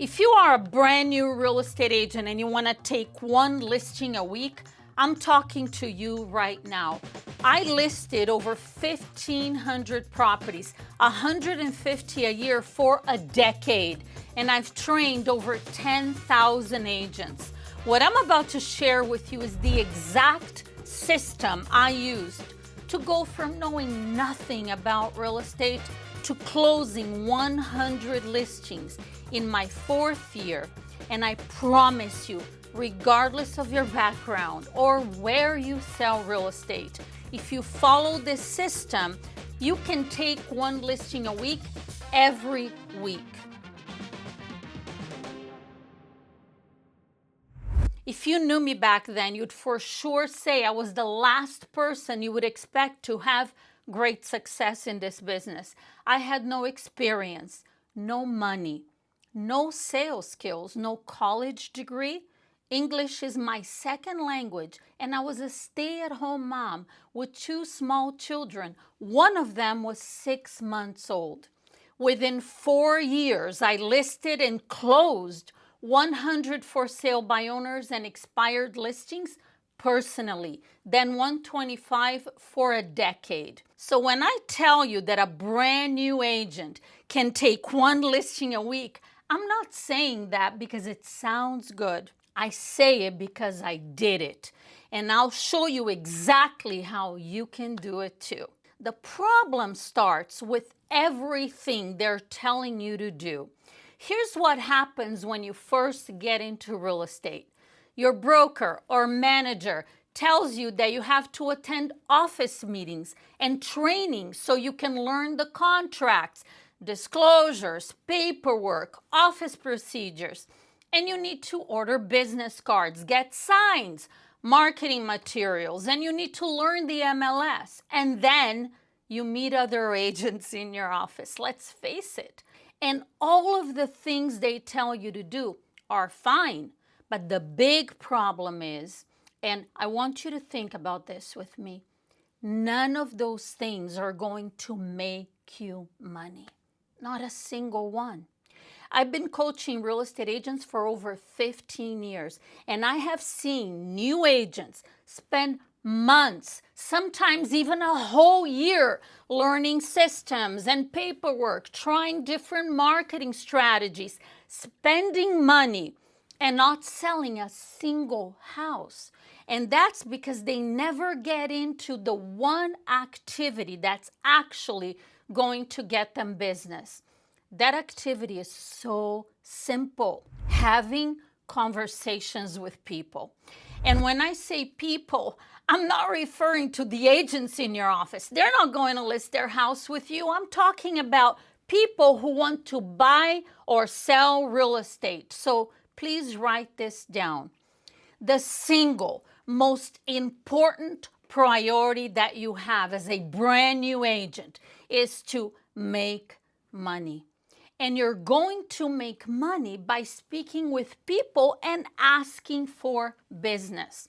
If you are a brand new real estate agent and you want to take one listing a week, I'm talking to you right now. I listed over 1,500 properties, 150 a year for a decade, and I've trained over 10,000 agents. What I'm about to share with you is the exact system I used to go from knowing nothing about real estate to closing 100 listings in my 4th year. And I promise you, regardless of your background or where you sell real estate, if you follow this system, you can take one listing a week every week. If you knew me back then, you'd for sure say I was the last person you would expect to have great success in this business. I had no experience, no money, no sales skills, no college degree. English is my second language, and I was a stay-at-home mom with 2 small children. One of them was 6 months old. Within 4 years, I listed and closed 100 for sale by owners and expired listings personally, then 125 for a decade. So when I tell you that a brand new agent can take one listing a week, I'm not saying that because it sounds good. I say it because I did it. And I'll show you exactly how you can do it too. The problem starts with everything they're telling you to do. Here's what happens when you first get into real estate. Your broker or manager tells you that you have to attend office meetings and training so you can learn the contracts, disclosures, paperwork, office procedures, and you need to order business cards, get signs, marketing materials, and you need to learn the MLS. And then you meet other agents in your office. Let's face it. And all of the things they tell you to do are fine. But the big problem is, and I want you to think about this with me, none of those things are going to make you money. Not a single one. I've been coaching real estate agents for over 15 years, and I have seen new agents spend months, sometimes even a whole year, learning systems and paperwork, trying different marketing strategies, spending money, and not selling a single house. And that's because they never get into the one activity that's actually going to get them business. That activity is so simple: having conversations with people. And when I say people, I'm not referring to the agents in your office. They're not going to list their house with you. I'm talking about people who want to buy or sell real estate. So please write this down. The single most important priority that you have as a brand new agent is to make money. And you're going to make money by speaking with people and asking for business.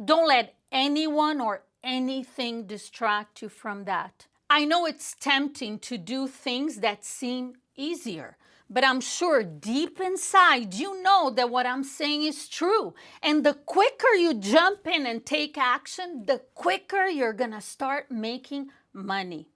Don't let anyone or anything distract you from that. I know it's tempting to do things that seem easier, but I'm sure deep inside you know that what I'm saying is true. And the quicker you jump in and take action, the quicker you're gonna start making money.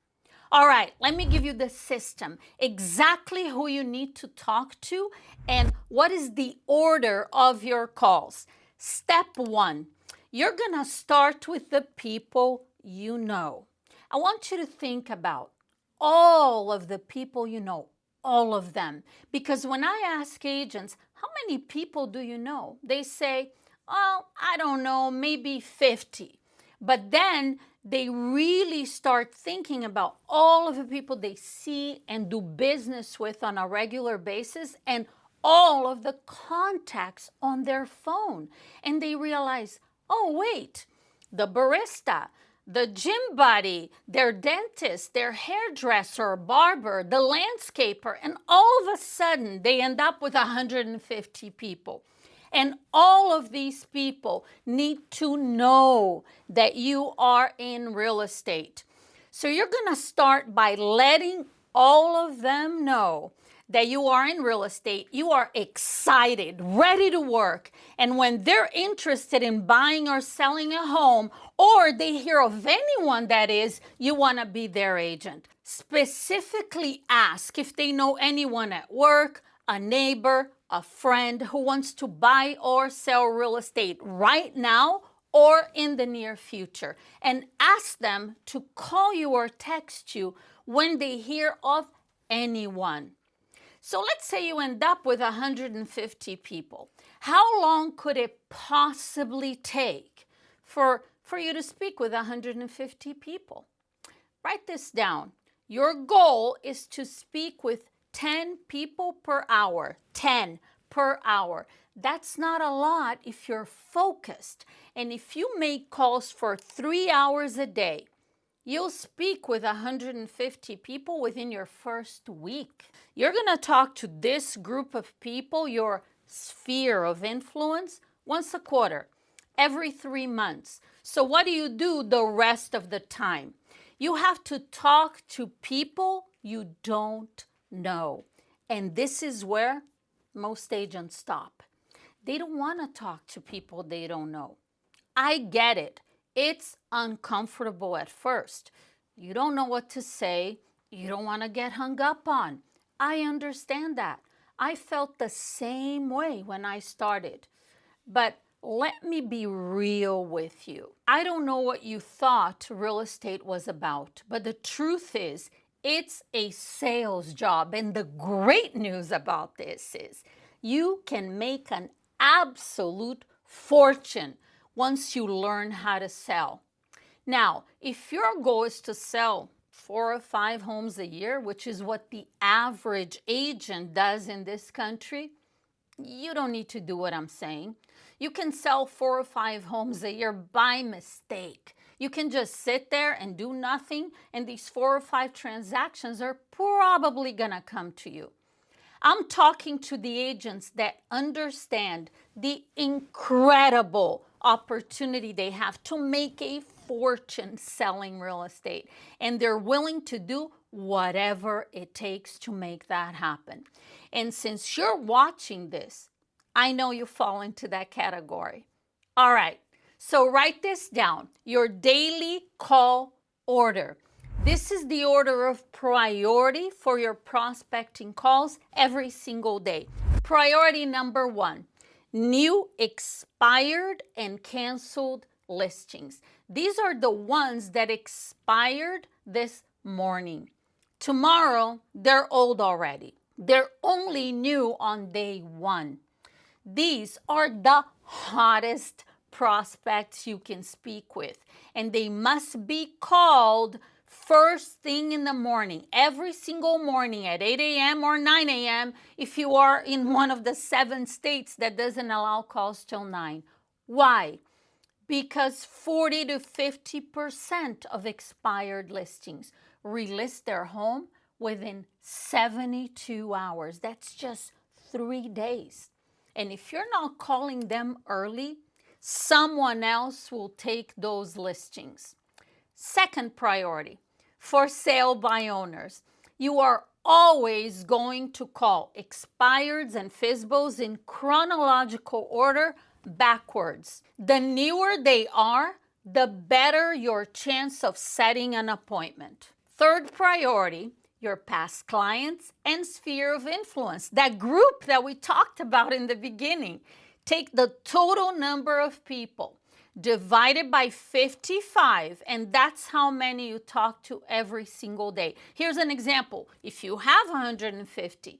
All right, let me give you the system, exactly who you need to talk to and what is the order of your calls. Step 1, you're gonna start with the people you know. I want you to think about all of the people you know, all of them. Because when I ask agents, how many people do you know? They say, oh, I don't know, maybe 50. But then they really start thinking about all of the people they see and do business with on a regular basis and all of the contacts on their phone. And they realize, oh, wait, the barista, the gym buddy, their dentist, their hairdresser, barber, the landscaper, and all of a sudden they end up with 150 people. And all of these people need to know that you are in real estate. So you're going to start by letting all of them know that you are in real estate, you are excited, ready to work. And when they're interested in buying or selling a home, or they hear of anyone that is, you want to be their agent. Specifically ask if they know anyone at work, a neighbor, a friend who wants to buy or sell real estate right now or in the near future. And ask them to call you or text you when they hear of anyone. So let's say you end up with 150 people. How long could it possibly take for you to speak with 150 people? Write this down. Your goal is to speak with 10 people per hour. 10 per hour. That's not a lot if you're focused. And if you make calls for 3 hours a day, you'll speak with 150 people within your first week. You're going to talk to this group of people, your sphere of influence, once a quarter, every 3 months. So what do you do the rest of the time? You have to talk to people you don't know. And this is where most agents stop. They don't want to talk to people they don't know. I get it. It's uncomfortable at first. You don't know what to say. You don't want to get hung up on. I understand that. I felt the same way when I started. But let me be real with you. I don't know what you thought real estate was about, but the truth is, it's a sales job. And the great news about this is you can make an absolute fortune once you learn how to sell. Now, if your goal is to sell 4 or 5 homes a year, which is what the average agent does in this country, you don't need to do what I'm saying. You can sell 4 or 5 homes a year by mistake. You can just sit there and do nothing, and these 4 or 5 transactions are probably gonna come to you. I'm talking to the agents that understand the incredible opportunity they have to make a fortune selling real estate, and they're willing to do whatever it takes to make that happen. And since you're watching this, I know you fall into that category. All right, so write this down, your daily call order. This is the order of priority for your prospecting calls every single day. Priority number 1, new, expired, and canceled listings. These are the ones that expired this morning. Tomorrow, they're old already. They're only new on day 1. These are the hottest prospects you can speak with, and they must be called first thing in the morning, every single morning at 8 a.m. or 9 a.m. if you are in one of the 7 states that doesn't allow calls till 9. Why? Because 40 to 50% of expired listings relist their home within 72 hours. That's just 3 days. And if you're not calling them early, someone else will take those listings. Second priority, for sale by owners. You are always going to call expireds and FSBOs in chronological order backwards. The newer they are, the better your chance of setting an appointment. Third priority, your past clients and sphere of influence. That group that we talked about in the beginning. Take the total number of people, divide it by 55, and that's how many you talk to every single day. Here's an example. If you have 150,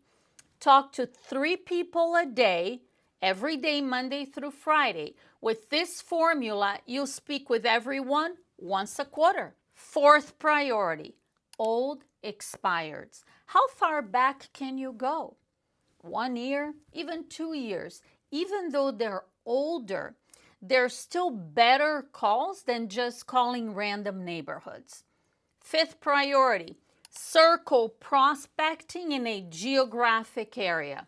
talk to 3 people a day, every day, Monday through Friday. With this formula, you'll speak with everyone once a quarter. Fourth priority, old expireds. How far back can you go? 1 year, even 2 years. Even though they're older, they're still better calls than just calling random neighborhoods. Fifth priority, circle prospecting in a geographic area.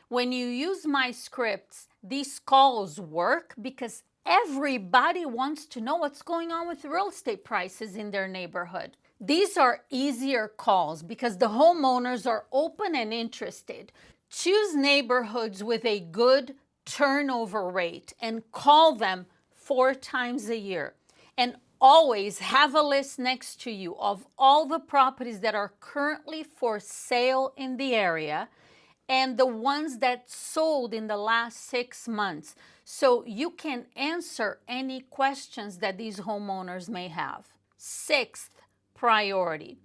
When you use my scripts, these calls work because everybody wants to know what's going on with real estate prices in their neighborhood. These are easier calls because the homeowners are open and interested. Choose neighborhoods with a good turnover rate and call them 4 times a year. And always have a list next to you of all the properties that are currently for sale in the area and the ones that sold in the last 6 months, so you can answer any questions that these homeowners may have. Sixth priority,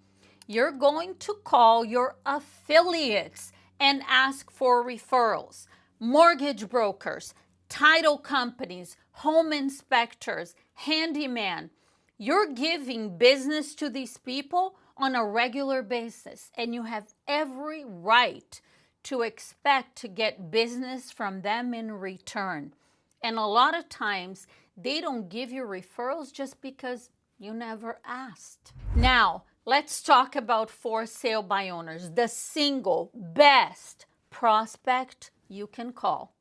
you're going to call your affiliates and ask for referrals. Mortgage brokers, title companies, home inspectors, handyman. You're giving business to these people on a regular basis, and you have every right to expect to get business from them in return. And a lot of times, they don't give you referrals just because you never asked. Now, let's talk about for sale by owners, the single best prospect you can call.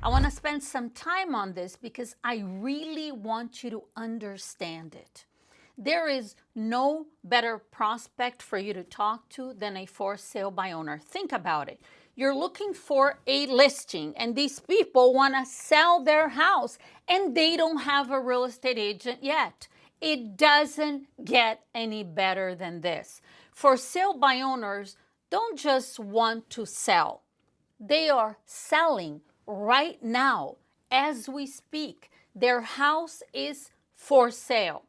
I want to spend some time on this because I really want you to understand it. There is no better prospect for you to talk to than a for sale by owner. Think about it. You're looking for a listing, and these people want to sell their house, and they don't have a real estate agent yet. It doesn't get any better than this. For sale by owners don't just want to sell. They are selling right now as we speak. Their house is for sale.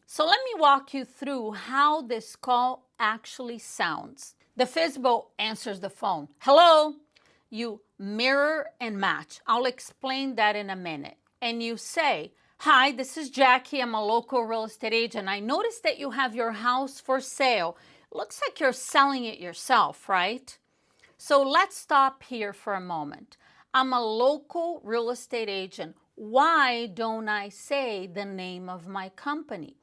So let me walk you through how this call actually sounds. The FSBO answers the phone. Hello. You mirror and match. I'll explain that in a minute. And you say, hi, this is Jackie. I'm a local real estate agent. I noticed that you have your house for sale. Looks like you're selling it yourself, right? So let's stop here for a moment. I'm a local real estate agent. Why don't I say the name of my company?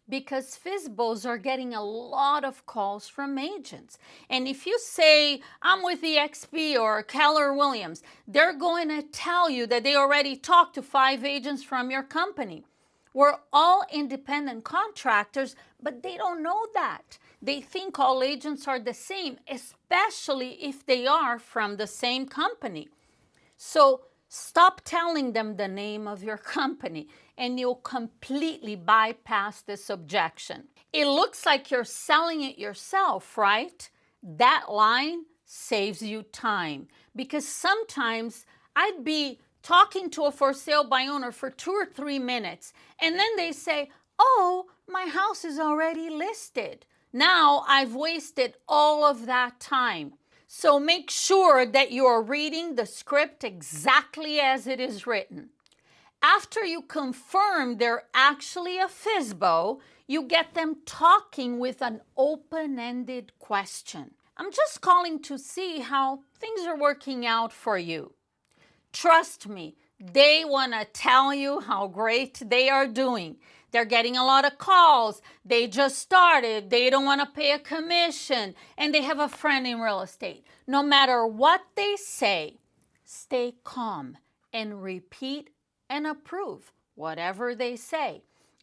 Because FSBOs are getting a lot of calls from agents. And if you say, I'm with EXP or Keller Williams, they're going to tell you that they already talked to 5 agents from your company. We're all independent contractors, but they don't know that. They think all agents are the same, especially if they are from the same company. So stop telling them the name of your company, and you'll completely bypass this objection. It looks like you're selling it yourself, right? That line saves you time, because sometimes I'd be talking to a for sale by owner for 2 or 3 minutes, and then they say, oh, my house is already listed. Now I've wasted all of that time. So make sure that you are reading the script exactly as it is written. After you confirm they're actually a FSBO, you get them talking with an open-ended question. I'm just calling to see how things are working out for you. Trust me, they want to tell you how great they are doing. They're getting a lot of calls. They just started. They don't want to pay a commission. And they have a friend in real estate. No matter what they say, stay calm and repeat and approve whatever they say.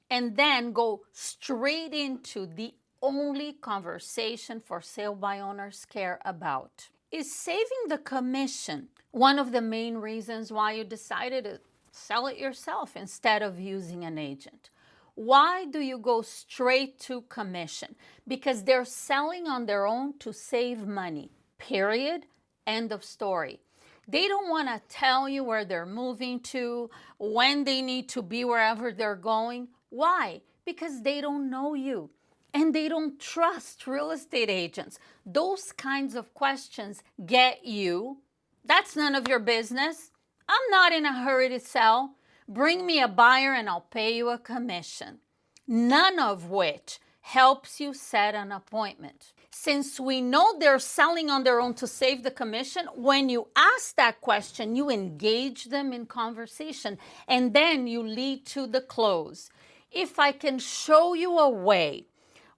And then go straight into the only conversation for sale by owners care about. Is saving the commission one of the main reasons why you decided to sell it yourself instead of using an agent? Why do you go straight to commission? Because they're selling on their own to save money. Period. End of story. They don't want to tell you where they're moving to, when they need to be wherever they're going. Why? Because they don't know you. And they don't trust real estate agents. Those kinds of questions get you. That's none of your business. I'm not in a hurry to sell. Bring me a buyer and I'll pay you a commission. None of which helps you set an appointment. Since we know they're selling on their own to save the commission, when you ask that question, you engage them in conversation and then you lead to the close. If I can show you a way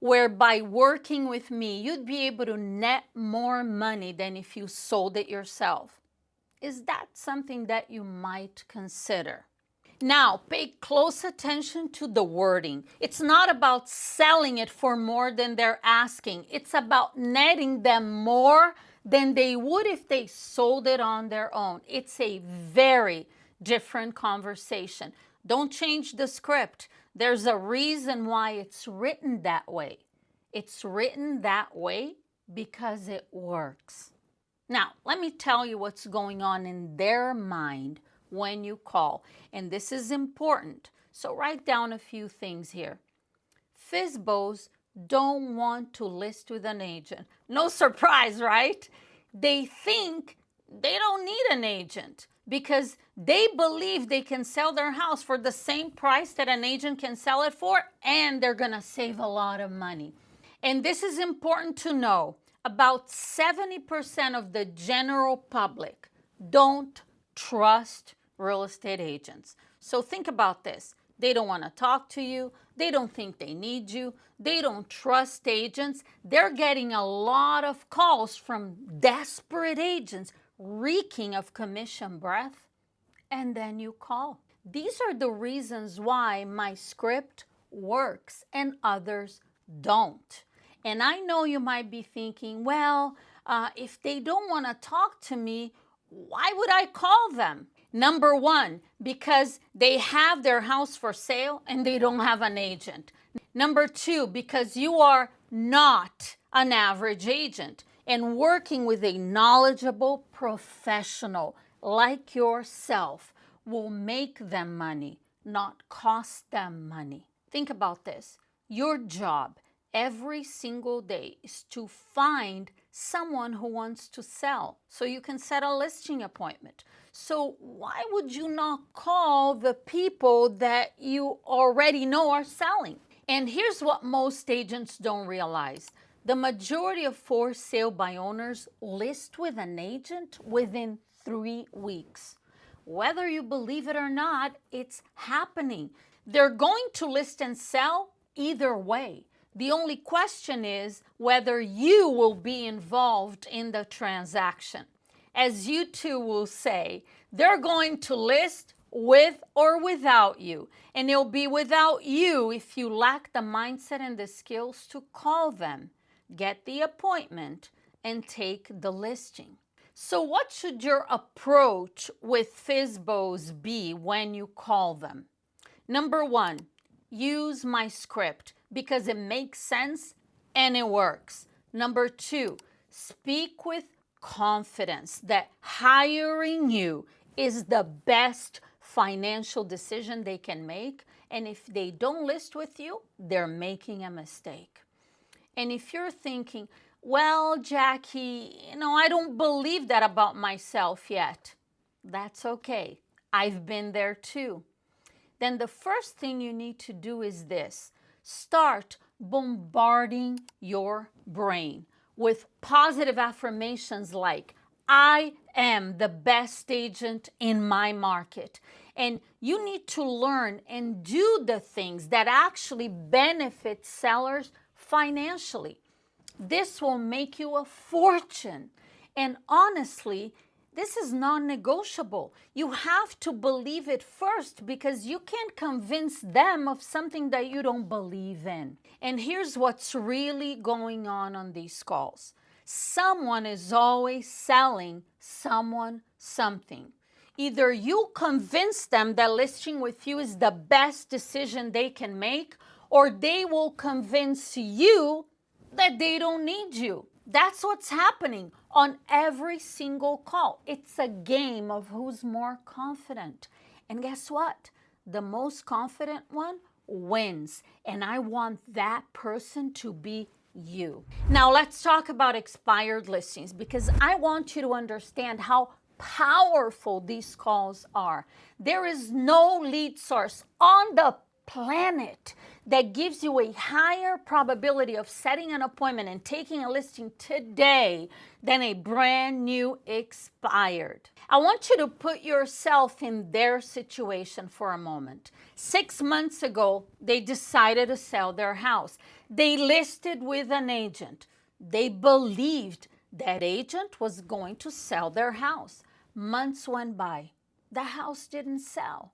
where by working with me, you'd be able to net more money than if you sold it yourself, is that something that you might consider? Now, pay close attention to the wording. It's not about selling it for more than they're asking. It's about netting them more than they would if they sold it on their own. It's a very different conversation. Don't change the script. There's a reason why it's written that way. It's written that way because it works. Now, let me tell you what's going on in their mind when you call. And this is important. So write down a few things here. FSBOs don't want to list with an agent. No surprise, right? They think they don't need an agent because they believe they can sell their house for the same price that an agent can sell it for, and they're going to save a lot of money. And this is important to know. About 70% of the general public don't trust real estate agents. So think about this. They don't want to talk to you. They don't think they need you. They don't trust agents. They're getting a lot of calls from desperate agents reeking of commission breath. And then you call. These are the reasons why my script works and others don't. And I know you might be thinking, well, if they don't want to talk to me, why would I call them? Number one, because they have their house for sale and they don't have an agent. Number two, because you are not an average agent and working with a knowledgeable professional like yourself will make them money, not cost them money. Think about this. Your job every single day is to find someone who wants to sell so you can set a listing appointment. So why would you not call the people that you already know are selling? And here's what most agents don't realize. The majority of for sale by owners list with an agent within 3 weeks. Whether you believe it or not, it's happening. They're going to list and sell either way. The only question is whether you will be involved in the transaction. As you two will say, they're going to list with or without you. And it'll be without you if you lack the mindset and the skills to call them, get the appointment, and take the listing. So what should your approach with FSBOs be when you call them? Number one, use my script because it makes sense and it works. Number two, speak with confidence that hiring you is the best financial decision they can make. And if they don't list with you, they're making a mistake. And if you're thinking, well, Jackie, I don't believe that about myself yet. That's okay. I've been there too. Then the first thing you need to do is this. Start bombarding your brain with positive affirmations like, I am the best agent in my market. And you need to learn and do the things that actually benefit sellers financially. This will make you a fortune. And honestly, this is non-negotiable. You have to believe it first because you can't convince them of something that you don't believe in. And here's what's really going on these calls. Someone is always selling someone something. Either you convince them that listing with you is the best decision they can make, or they will convince you that they don't need you. That's what's happening on every single call. It's a game of who's more confident. And guess what? The most confident one wins. And I want that person to be you. Now let's talk about expired listings because I want you to understand how powerful these calls are. There is no lead source on the planet that gives you a higher probability of setting an appointment and taking a listing today than a brand new expired. I want you to put yourself in their situation for a moment. 6 months ago, they decided to sell their house. They listed with an agent. They believed that agent was going to sell their house. Months went by. The house didn't sell.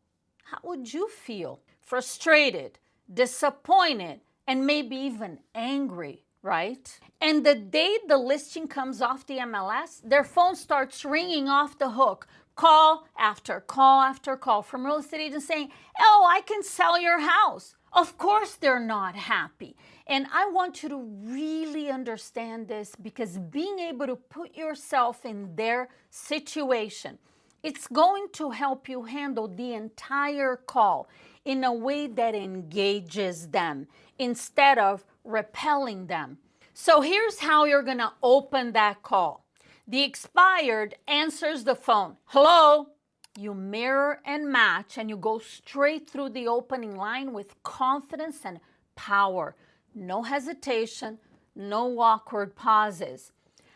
how would you feel? Frustrated, disappointed, and maybe even angry, right? And the day the listing comes off the MLS, their phone starts ringing off the hook. Call after call after call from real estate agents saying, oh, I can sell your house. Of course they're not happy. And I want you to really understand this, because being able to put yourself in their situation, it's going to help you handle the entire call in a way that engages them instead of repelling them. So here's how you're going to open that call. The expired answers the phone. Hello? You mirror and match, and you go straight through the opening line with confidence and power. No hesitation, no awkward pauses.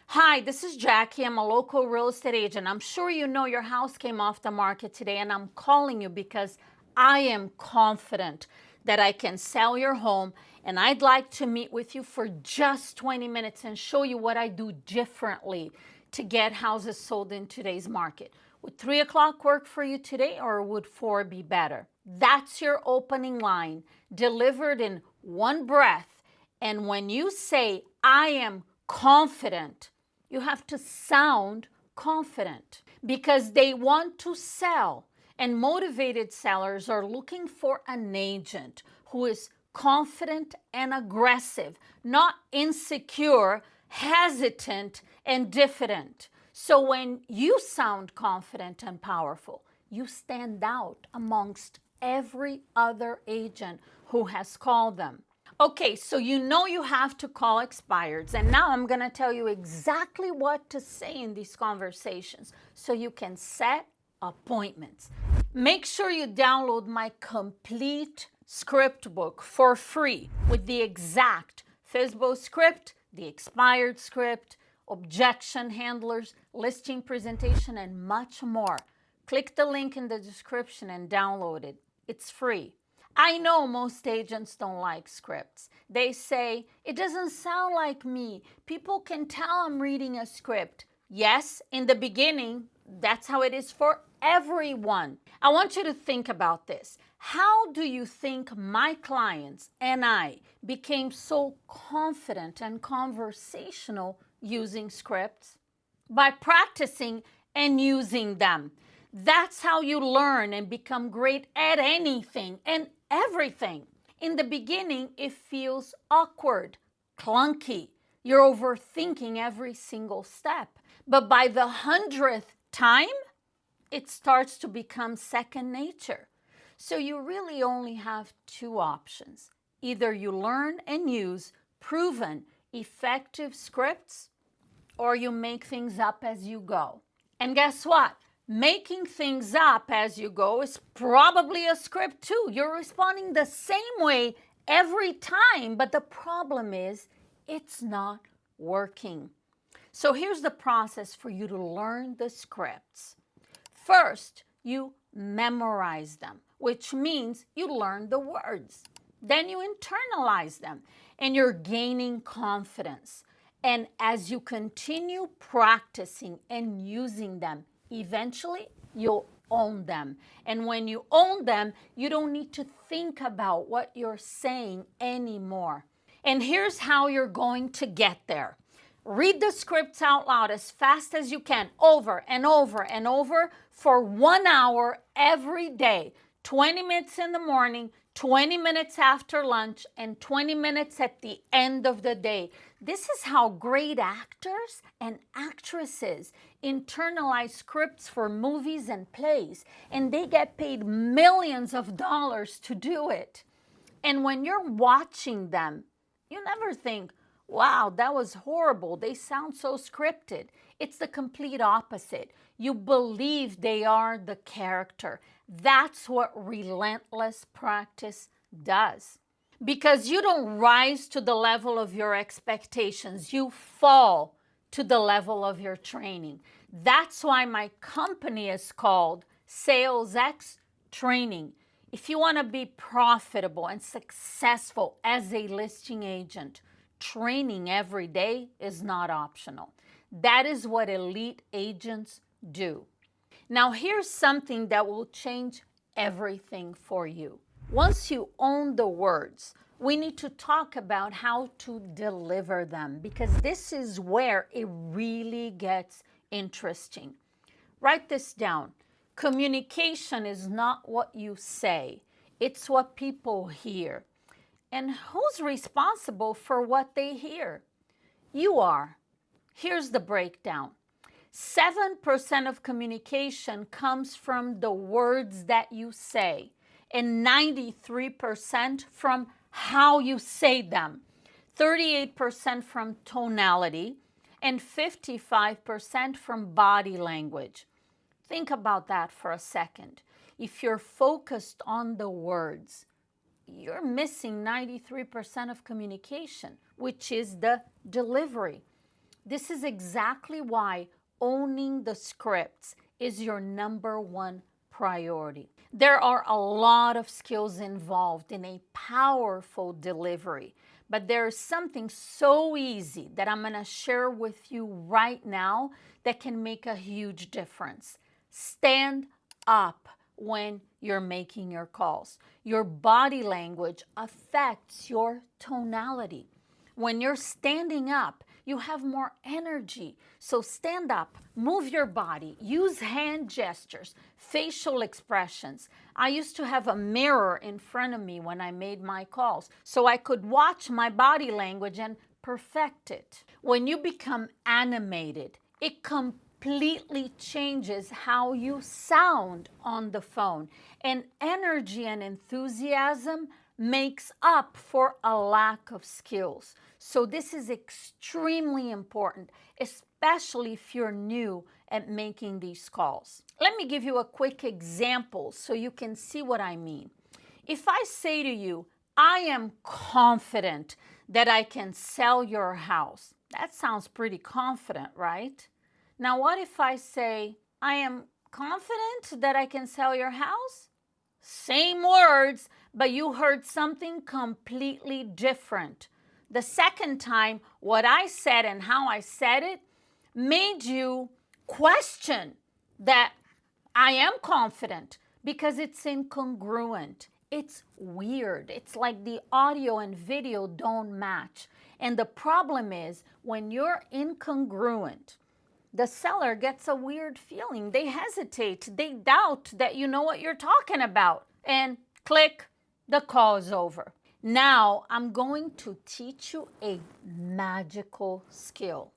Hi, this is Jackie. I'm a local real estate agent. I'm sure you know your house came off the market today, and I'm calling you because I am confident that I can sell your home, and I'd like to meet with you for just 20 minutes and show you what I do differently to get houses sold in today's market. Would 3 o'clock work for you today, or would 4 be better? That's your opening line, delivered in one breath. And when you say, I am confident, you have to sound confident, because they want to sell. And motivated sellers are looking for an agent who is confident and aggressive, not insecure, hesitant, and diffident. So when you sound confident and powerful, you stand out amongst every other agent who has called them. Okay, so you know you have to call expireds, and now I'm going to tell you exactly what to say in these conversations so you can set appointments. Make sure you download my complete script book for free with the exact FSBO script, the expired script, objection handlers, listing presentation, and much more. Click the link in the description and download it. It's free. I know most agents don't like scripts. They say, it doesn't sound like me. People can tell I'm reading a script. Yes, in the beginning, that's how it is for everyone. I want you to think about this. How do you think my clients and I became so confident and conversational using scripts? By practicing and using them. That's how you learn and become great at anything and everything. In the beginning, it feels awkward, clunky. You're overthinking every single step. But by the 100th time, it starts to become second nature. So you really only have two options. Either you learn and use proven, effective scripts, or you make things up as you go. And guess what? Making things up as you go is probably a script too. You're responding the same way every time, but the problem is it's not working. So here's the process for you to learn the scripts. First, you memorize them, which means you learn the words. Then you internalize them, and you're gaining confidence. And as you continue practicing and using them, eventually you'll own them. And when you own them, you don't need to think about what you're saying anymore. And here's how you're going to get there. Read the scripts out loud as fast as you can, over and over and over for 1 hour every day. 20 minutes in the morning, 20 minutes after lunch, and 20 minutes at the end of the day. This is how great actors and actresses internalize scripts for movies and plays, and they get paid millions of dollars to do it. And when you're watching them, you never think, wow, that was horrible. They sound so scripted. It's the complete opposite. You believe they are the character. That's what relentless practice does. Because you don't rise to the level of your expectations. You fall to the level of your training. That's why my company is called Sales X Training. If you want to be profitable and successful as a listing agent, training every day is not optional. That is what elite agents do. Now, here's something that will change everything for you. Once you own the words, we need to talk about how to deliver them, because this is where it really gets interesting. Write this down. Communication is not what you say, it's what people hear. And who's responsible for what they hear? You are. Here's the breakdown. 7% of communication comes from the words that you say, and 93% from how you say them, 38% from tonality, and 55% from body language. Think about that for a second. If you're focused on the words, you're missing 93% of communication, which is the delivery. This is exactly why owning the scripts is your number one priority. There are a lot of skills involved in a powerful delivery, but there is something so easy that I'm going to share with you right now that can make a huge difference. Stand up when you're making your calls. Your body language affects your tonality. When you're standing up, you have more energy. So stand up, move your body, use hand gestures, facial expressions. I used to have a mirror in front of me when I made my calls, so I could watch my body language and perfect it. When you become animated, it completely changes how you sound on the phone. And energy and enthusiasm makes up for a lack of skills. So this is extremely important, especially if you're new at making these calls. Let me give you a quick example so you can see what I mean. If I say to you, I am confident that I can sell your house, that sounds pretty confident, right? Now, what if I say, I am confident that I can sell your house? Same words, but you heard something completely different. The second time, what I said and how I said it made you question that I am confident, because it's incongruent. It's weird. It's like the audio and video don't match. And the problem is, when you're incongruent, the seller gets a weird feeling. They hesitate. They doubt that you know what you're talking about. And click, the call is over. Now, I'm going to teach you a magical skill.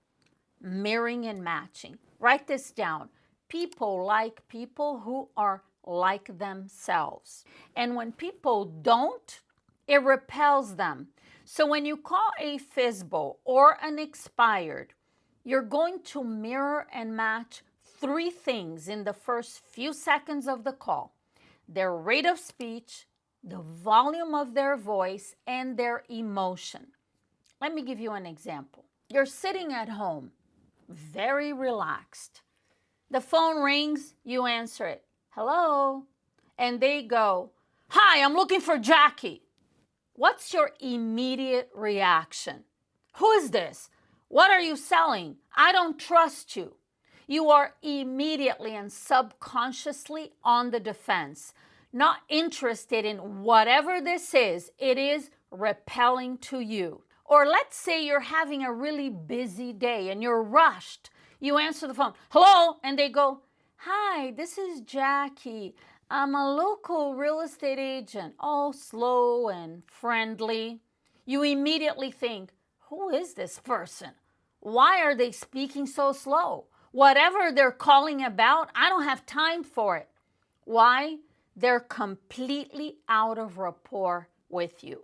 Mirroring and matching. Write this down. People like people who are like themselves. And when people don't, it repels them. So when you call a FSBO or an expired, you're going to mirror and match 3 things in the first few seconds of the call: their rate of speech, the volume of their voice, and their emotion. Let me give you an example. You're sitting at home, very relaxed. The phone rings, you answer it. Hello? And they go, hi, I'm looking for Jackie. What's your immediate reaction? Who is this? What are you selling? I don't trust you. You are immediately and subconsciously on the defense, not interested in whatever this is. It is repelling to you. Or let's say you're having a really busy day and you're rushed. You answer the phone, hello, and they go, hi, this is Jackie. I'm a local real estate agent, all slow and friendly. You immediately think, who is this person? Why are they speaking so slow? Whatever they're calling about, I don't have time for it. Why? They're completely out of rapport with you.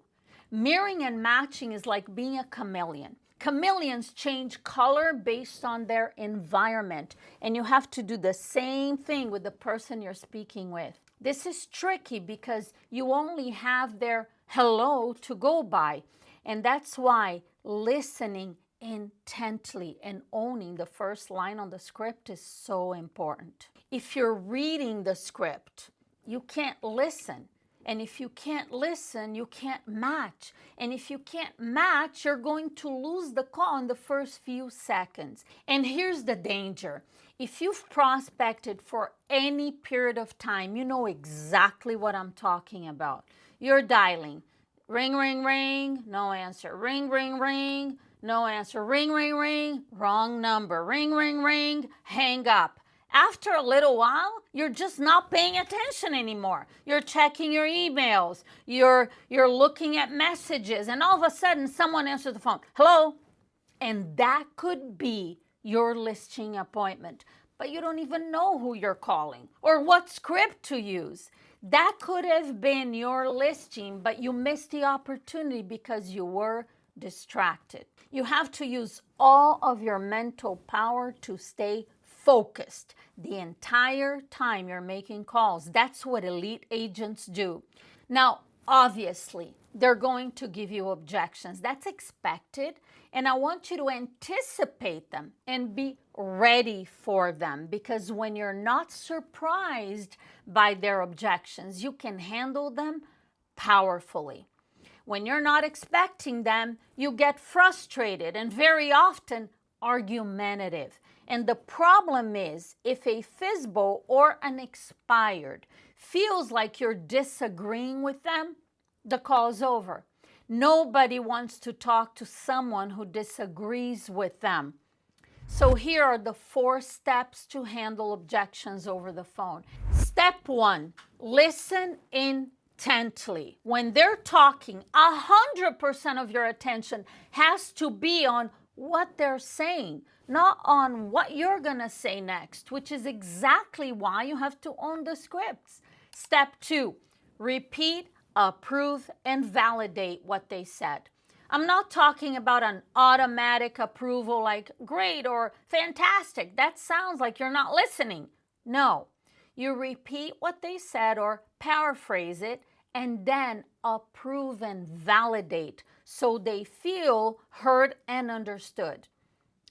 Mirroring and matching is like being a chameleon. Chameleons change color based on their environment, and you have to do the same thing with the person you're speaking with. This is tricky because you only have their hello to go by, and that's why listening intently and owning the first line on the script is so important. If you're reading the script, you can't listen. And if you can't listen, you can't match. And if you can't match, you're going to lose the call in the first few seconds. And here's the danger. If you've prospected for any period of time, you know exactly what I'm talking about. You're dialing. Ring, ring, ring, no answer. Ring, ring, ring, no answer. Ring, ring, ring, wrong number. Ring, ring, ring, hang up. After a little while, you're just not paying attention anymore. You're checking your emails. You're looking at messages, and all of a sudden, someone answers the phone. Hello? And that could be your listing appointment, but you don't even know who you're calling or what script to use. That could have been your listing, but you missed the opportunity because you were distracted. You have to use all of your mental power to stay focused the entire time you're making calls. That's what elite agents do. Now, obviously, they're going to give you objections. That's expected. And I want you to anticipate them and be ready for them, because when you're not surprised by their objections, you can handle them powerfully. When you're not expecting them, you get frustrated and very often argumentative. And the problem is, if a FSBO or an expired feels like you're disagreeing with them, the call's over. Nobody wants to talk to someone who disagrees with them. So here are the 4 steps to handle objections over the phone. Step 1, listen intently. When they're talking, 100% of your attention has to be on what they're saying, not on what you're going to say next, which is exactly why you have to own the scripts. Step 2, repeat, approve, and validate what they said. I'm not talking about an automatic approval like great or fantastic. That sounds like you're not listening. No, you repeat what they said or paraphrase it and then approve and validate so they feel heard and understood.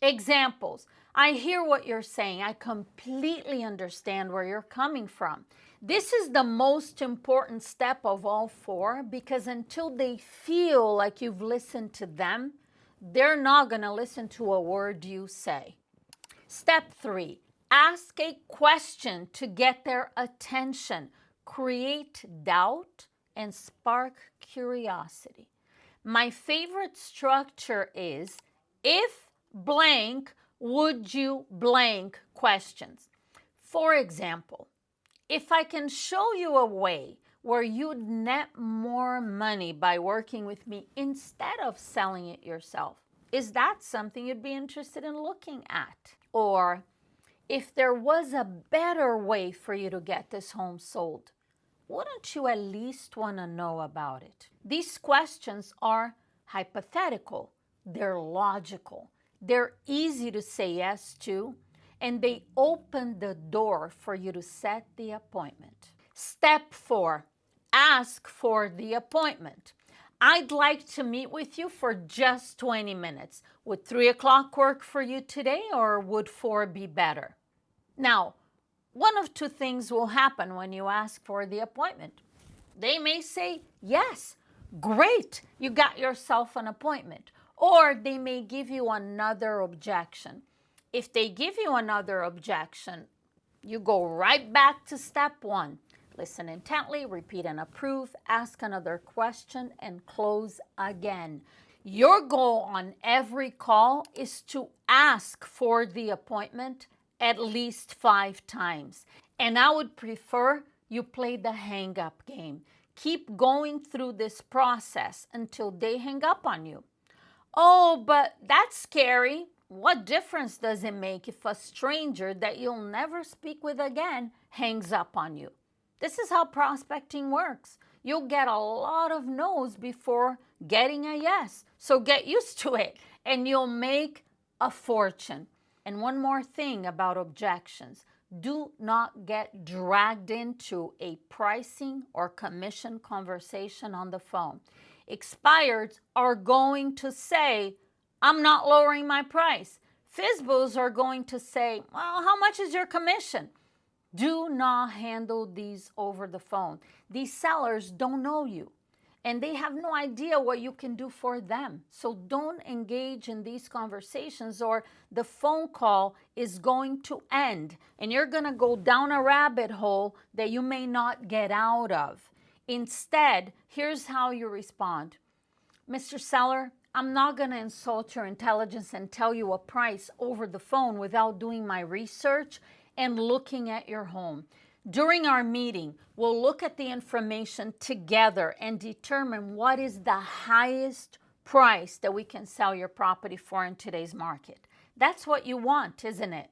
Examples. I hear what you're saying. I completely understand where you're coming from. This is the most important step of all 4, because until they feel like you've listened to them, they're not going to listen to a word you say. Step 3, ask a question to get their attention. Create doubt and spark curiosity. My favorite structure is, if blank, would you blank questions. For example, if I can show you a way where you'd net more money by working with me instead of selling it yourself, is that something you'd be interested in looking at? Or, if there was a better way for you to get this home sold, wouldn't you at least want to know about it? These questions are hypothetical, they're logical, they're easy to say yes to, and they open the door for you to set the appointment. Step 4, ask for the appointment. I'd like to meet with you for just 20 minutes. Would 3 o'clock work for you today, or would 4 be better? Now, one of 2 things will happen when you ask for the appointment. They may say, yes, great, you got yourself an appointment. Or they may give you another objection. If they give you another objection, you go right back to step 1. Listen intently, repeat and approve, ask another question, and close again. Your goal on every call is to ask for the appointment at least 5 times. And I would prefer you play the hang-up game. Keep going through this process until they hang up on you. Oh, but that's scary. What difference does it make if a stranger that you'll never speak with again hangs up on you? This is how prospecting works. You'll get a lot of no's before getting a yes. So get used to it and you'll make a fortune. And one more thing about objections. Do not get dragged into a pricing or commission conversation on the phone. Expireds are going to say, I'm not lowering my price. FSBOs are going to say, well, how much is your commission? Do not handle these over the phone. These sellers don't know you. and they have no idea what you can do for them. So don't engage in these conversations, or the phone call is going to end and you're going to go down a rabbit hole that you may not get out of. Instead, here's how you respond. Mr. Seller, I'm not going to insult your intelligence and tell you a price over the phone without doing my research and looking at your home. During our meeting, we'll look at the information together and determine what is the highest price that we can sell your property for in today's market. That's what you want, isn't it?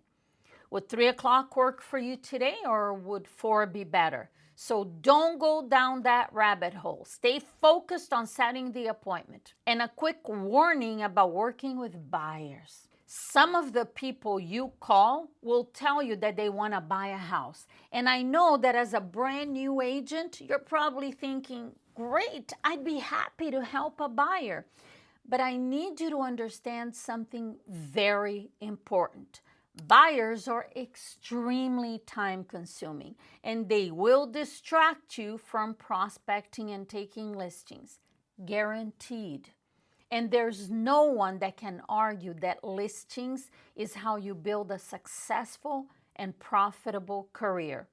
Would 3 o'clock work for you today, or would 4 be better? So don't go down that rabbit hole. Stay focused on setting the appointment. And a quick warning about working with buyers. Some of the people you call will tell you that they want to buy a house. And I know that as a brand new agent, you're probably thinking, great, I'd be happy to help a buyer. But I need you to understand something very important. Buyers are extremely time consuming, and they will distract you from prospecting and taking listings. Guaranteed. And there's no one that can argue that listings is how you build a successful and profitable career.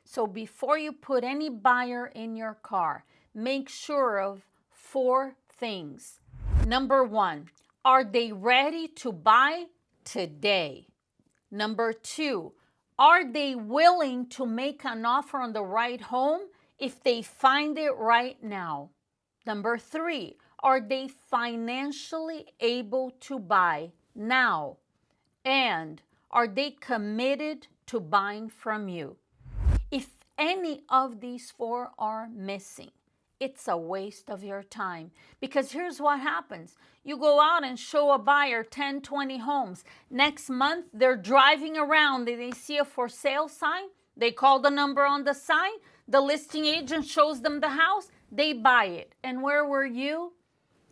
So before you put any buyer in your car, make sure of 4 things. Number 1, are they ready to buy today? Number 2, are they willing to make an offer on the right home if they find it right now? Number 3, are they financially able to buy now? And are they committed to buying from you? If any of these 4 are missing, it's a waste of your time. Because here's what happens. You go out and show a buyer 10, 20 homes. Next month, they're driving around and they see a for sale sign. They call the number on the sign. The listing agent shows them the house. They buy it. And where were you?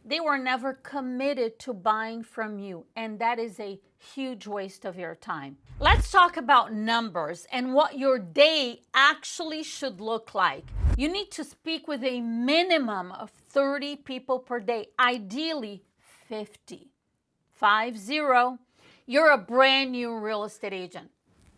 They were never committed to buying from you, and that is a huge waste of your time. Let's talk about numbers and what your day actually should look like. You need to speak with a minimum of 30 people per day, ideally 50. 50. You're a brand new real estate agent.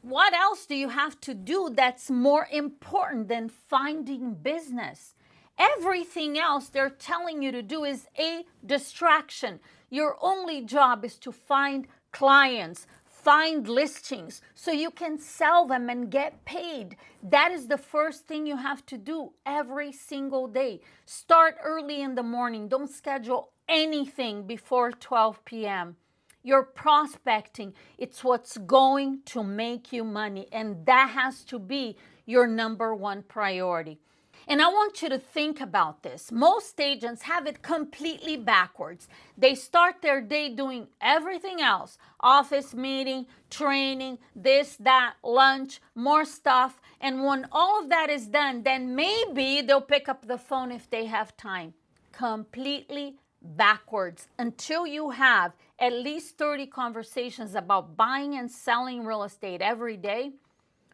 What else do you have to do that's more important than finding business? Everything else they're telling you to do is a distraction. Your only job is to find clients, find listings so you can sell them and get paid. That is the first thing you have to do every single day. Start early in the morning. Don't schedule anything before 12 p.m. You're prospecting. It's what's going to make you money, and that has to be your number 1 priority. And I want you to think about this. Most agents have it completely backwards. They start their day doing everything else. Office meeting, training, this, that, lunch, more stuff. And when all of that is done, then maybe they'll pick up the phone if they have time. Completely backwards. Until you have at least 30 conversations about buying and selling real estate every day,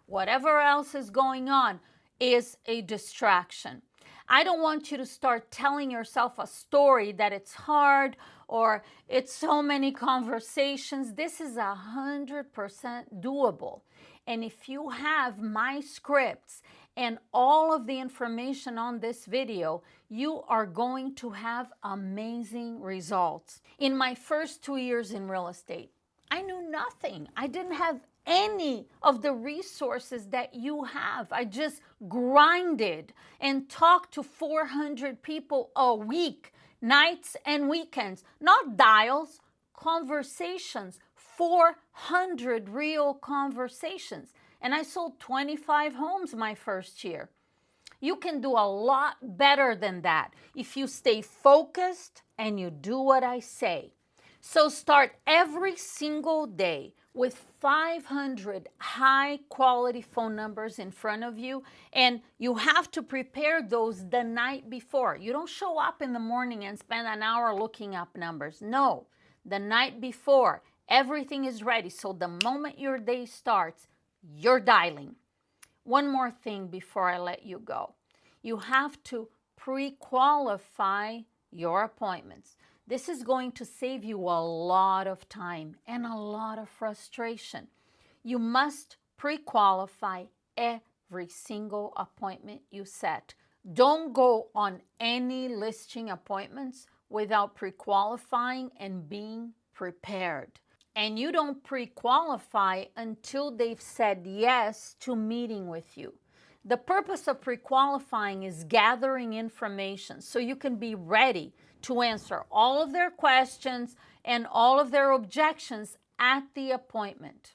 whatever else is going on is a distraction. I don't want you to start telling yourself a story that it's hard or it's so many conversations. This is 100% doable. And if you have my scripts and all of the information on this video, you are going to have amazing results. In my first 2 years in real estate, I knew nothing. I didn't have any of the resources that you have. I just grinded and talked to 400 people a week, nights and weekends, not dials, conversations, 400 real conversations. And I sold 25 homes my first year. You can do a lot better than that if you stay focused and you do what I say. So start every single day with 500 high quality phone numbers in front of you, and you have to prepare those the night before. You don't show up in the morning and spend an hour looking up numbers. No, the night before, everything is ready. So the moment your day starts, you're dialing. One more thing before I let you go. You have to pre-qualify your appointments. This is going to save you a lot of time and a lot of frustration. You must pre-qualify every single appointment you set. Don't go on any listing appointments without pre-qualifying and being prepared. And you don't pre-qualify until they've said yes to meeting with you. The purpose of pre-qualifying is gathering information so you can be ready to answer all of their questions and all of their objections at the appointment.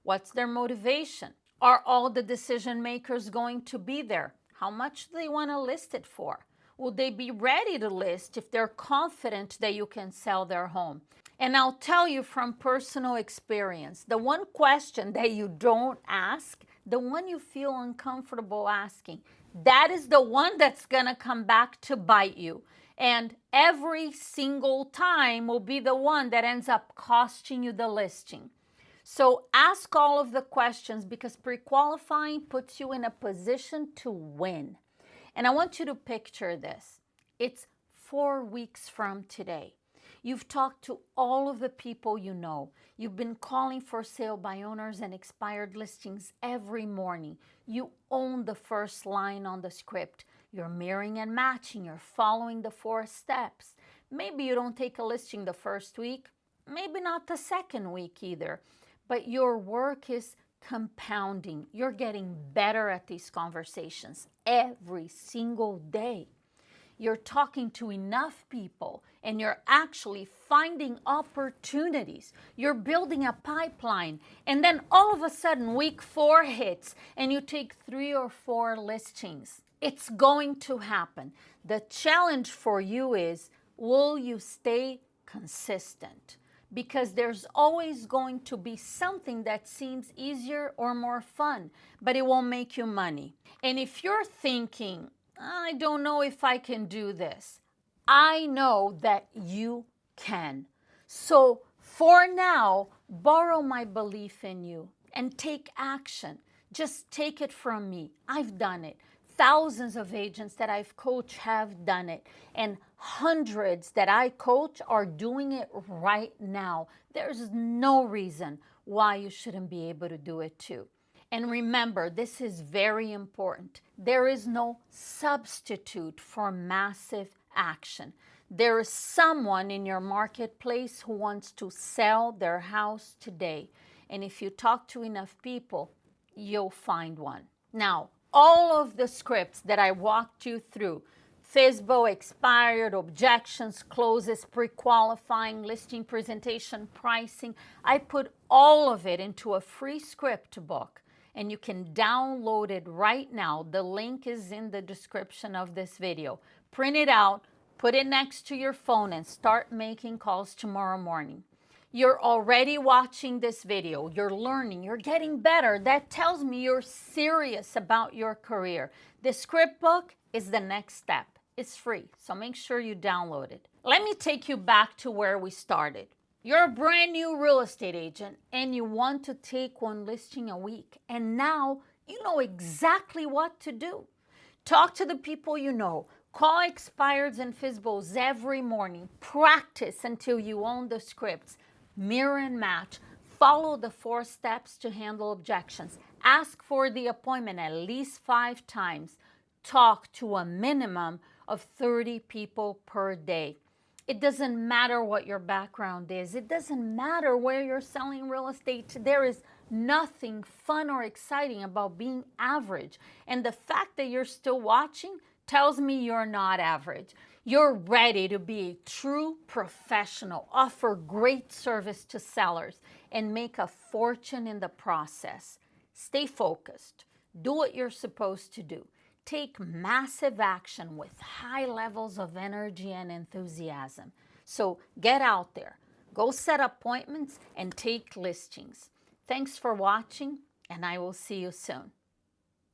What's their motivation? Are all the decision makers going to be there? How much do they want to list it for? Will they be ready to list if they're confident that you can sell their home? And I'll tell you from personal experience, the one question that you don't ask, the one you feel uncomfortable asking, that is the one that's going to come back to bite you. And every single time will be the one that ends up costing you the listing. So ask all of the questions because pre-qualifying puts you in a position to win. And I want you to picture this. It's 4 weeks from today. You've talked to all of the people you know. You've been calling for sale by owners and expired listings every morning. You own the first line on the script. You're mirroring and matching. You're following the 4 steps. Maybe you don't take a listing the first week, maybe not the second week either, but your work is compounding. You're getting better at these conversations every single day. You're talking to enough people and you're actually finding opportunities. You're building a pipeline, and then all of a sudden week 4 hits and you take 3 or 4 listings. It's going to happen. The challenge for you is, will you stay consistent? Because there's always going to be something that seems easier or more fun, but it won't make you money. And if you're thinking, I don't know if I can do this, I know that you can. So for now, borrow my belief in you and take action. Just take it from me. I've done it. Thousands of agents that I've coached have done it, and hundreds that I coach are doing it right now. There's no reason why you shouldn't be able to do it too. And remember, this is very important. There is no substitute for massive action. There is someone in your marketplace who wants to sell their house today. And if you talk to enough people, you'll find one. Now, all of the scripts that I walked you through, FSBO, expired, objections, closes, pre-qualifying, listing presentation, pricing, I put all of it into a free script book, and you can download it right now. The link is in the description of this video. Print it out, put it next to your phone, and start making calls tomorrow morning. You're already watching this video, you're learning, you're getting better. That tells me you're serious about your career. The script book is the next step. It's free, so make sure you download it. Let me take you back to where we started. You're a brand new real estate agent and you want to take 1 listing a week, and now you know exactly what to do. Talk to the people you know. Call expireds and FSBOs every morning. Practice until you own the scripts. Mirror and match. Follow the 4 steps to handle objections. Ask for the appointment at least 5 times. Talk to a minimum of 30 people per day. It doesn't matter what your background is. It doesn't matter where you're selling real estate. There is nothing fun or exciting about being average. And the fact that you're still watching tells me you're not average. You're ready to be a true professional, offer great service to sellers, and make a fortune in the process. Stay focused. Do what you're supposed to do. Take massive action with high levels of energy and enthusiasm. So get out there. Go set appointments and take listings. Thanks for watching, and I will see you soon.